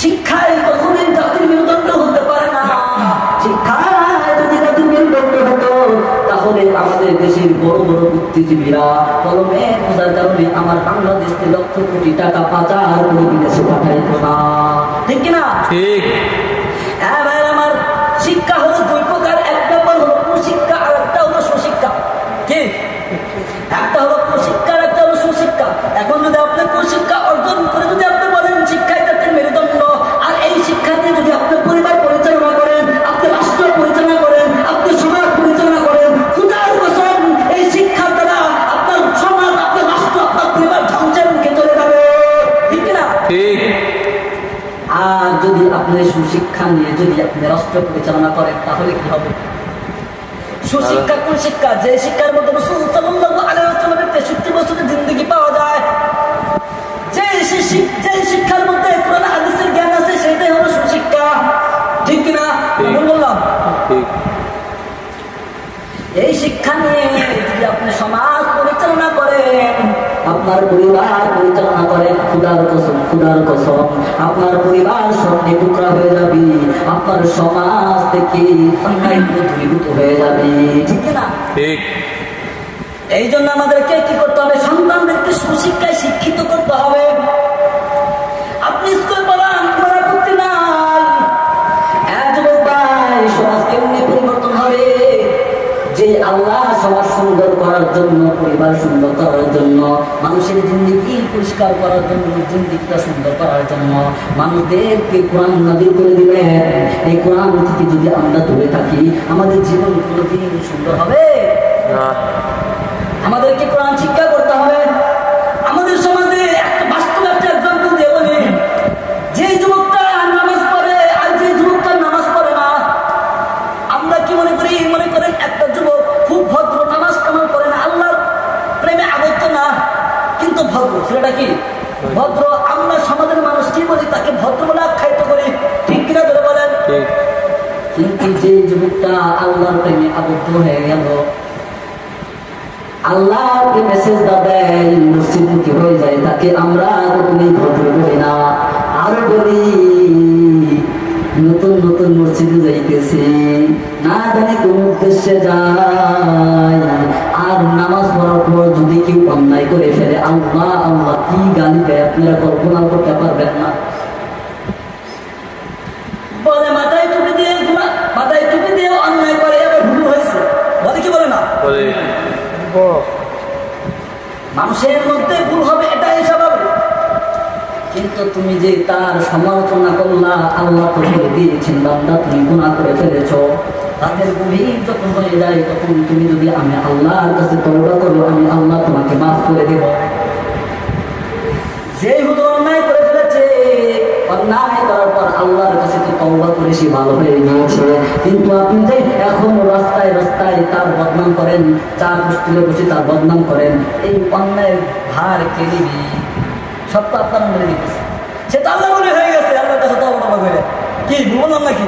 শিক্ষায় কখনোই জাতির মেরুদণ্ড হতে পারে না। শিক্ষায় যদি জাতির মেরুদণ্ড হতো তাহলে আমাদের দেশের বড় বড় বুদ্ধিজীবীরা কলমে বোঝার কারণে আমার বাংলাদেশকে লক্ষ কোটি টাকা পাচার করে বিদেশে পাঠাইতো না। ঠিক কিনা? ঠিক। হ্যাঁ ভাই আমার, শিক্ষা হলো দুই প্রকার, এক নম্বর হলো কুশিক্ষা আর একটা হলো সুশিক্ষা। কি? একটা হলো কুশিক্ষা আর একটা হলো সুশিক্ষা। এখন যদি আপনি কুশিক্ষা অর্জন করে যদি আপনি বলেন শিক্ষায় জাতির মেরুদণ্ড, আর এই শিক্ষা দিয়ে যদি আপনি পরিবার পরিচালনা করেন, আপনি রাষ্ট্র পরিচালনা করেন, আপনি সমাজ পরিচালনা করেন, খুদার কসম এই শিক্ষার দ্বারা আপনার সমাজ, আপনার রাষ্ট্র, আপনার পরিবার ধ্বংসের মুখে চলে যাবে। ঠিক না? ঠিক। আর যদি আপনি সুশিক্ষা নিয়ে যদি আপনি রাষ্ট্র পরিচালনা করেন তাহলে কি হবে? সুশিক্ষা কোন শিক্ষা? যে শিক্ষার মধ্যে রাসূল সাল্লাল্লাহু আলাইহি ওয়াসাল্লামের 63 বছরের জিন্দেগি পাওয়া যায়, যে শিক্ষার মধ্যে কোরআন হাদিসের জ্ঞান আছে, সেটাই হলো সুশিক্ষা। ঠিক কিনা? বললাম ঠিক। এই শিক্ষা নিয়ে যদি আপনি সমাজ পরিচালনা করেন, আপনার পরিবার পরিচালনা করেন, খুদার কসম আপনার পরিবার স্বর্ণে টুকরা হয়ে যাবে, আপনার সমাজ থেকে অন্যায় দূরীভূত হয়ে যাবে। ঠিক না? ঠিক। এই জন্য আমাদেরকে কি করতে হবে? সন্তানদেরকে সুশিক্ষায় শিক্ষিত করতে হবে। আপনি স্কুল পড়ান, কোনো আপত্তি নাই। যুবক ভাই, সমাজ কেমনি পরিবর্তন হবে? যে আল্লাহ সমাজ সুন্দর করার জন্য, পরিবার সুন্দর করার জন্য, মানুষের জিন্দেগি পরিষ্কার করার জন্য, জিন্দেগিটা সুন্দর করার জন্য মানুষদেরকে কোরআন নাযিল করে দিবেন। এই কোরআন থেকে যদি আমরা দূরে থাকি, আমাদের জীবন কোনোদিন সুন্দর হবে না। আমাদেরকে কোরআন শিক্ষা করতে হবে। আমাদের সমাজে একটা বাস্তব একটা এক্সাম্পল দিয়ে বলি, যে যুবকটা নামাজ পড়ে আর যে যুবকটা নামাজ পড়ে না, আমরা কি মনে করি? মনে করেন একটা যুবক খুব ভদ্র, নামাজ কামাল করে না, আল্লাহর প্রেমে আবদ্ধ না, কিন্তু ভদ্র। সেটা কি ভদ্র? আমরা সমাজের মানুষ কি বলি? তাকে ভদ্র বলে আখ্যায়িত করি। ঠিক কিনা ধরে বলেন? কিন্তু যে যুবকটা আল্লাহর প্রেমে আবদ্ধ হয়ে গেল, আল্লাহকে মেসেজ দেয়, মসজিদমুখী হয়ে যায়, তাকে আমরা কখনোই ভদ্র বলি না। আর বলি নতুন নতুন মসজিদে যাইতেছি, না জানি কোন উদ্দেশ্যে যায়, আর নামাজ পড়ার পর যদি কেউ অন্যায় করে ফেলে, আল্লাহ আল্লাহ কি গালি দেয় আপনারা কল্পনা করতে পারবেন না। বলে মাথায় টুপি দিয়ে অন্যায় করে, আবার ভুল হয়েছে বলে, কি বলে না? মানুষের মধ্যে ভুল হবে, এটাই স্বাভাবিক। কিন্তু তুমি যে তার সমালোচনা করলা, আল্লাহ তো বলে দিয়েছেন বান্দা তুমি গুনাহ করে ফেলেছ। তাদের গভীর যখন হয়ে যায়, তখন তুমি যদি আমি আল্লাহর কাছে তওবা করো, আমি আল্লাহ তোমাকে মাফ করে দেব। যে হুজুর অন্যায় করে ফেলেছে, অন্যায় করার পর আল্লাহর কাছে তো তওবা করে সে ভালো হয়ে গিয়েছে, কিন্তু আপনি যে এখন রাস্তায় রাস্তায় তার বদনাম করেন, চা হোস্টেলে বসে তার বদনাম করেন, এই অন্যায়ের ভার কে নিবি? সব তো আপনার মনে দিতেছে। সে তো আল্লাহ মনে হয়ে গেছে, আল্লাহর কাছে তওবা করে কি বললাম নাকি?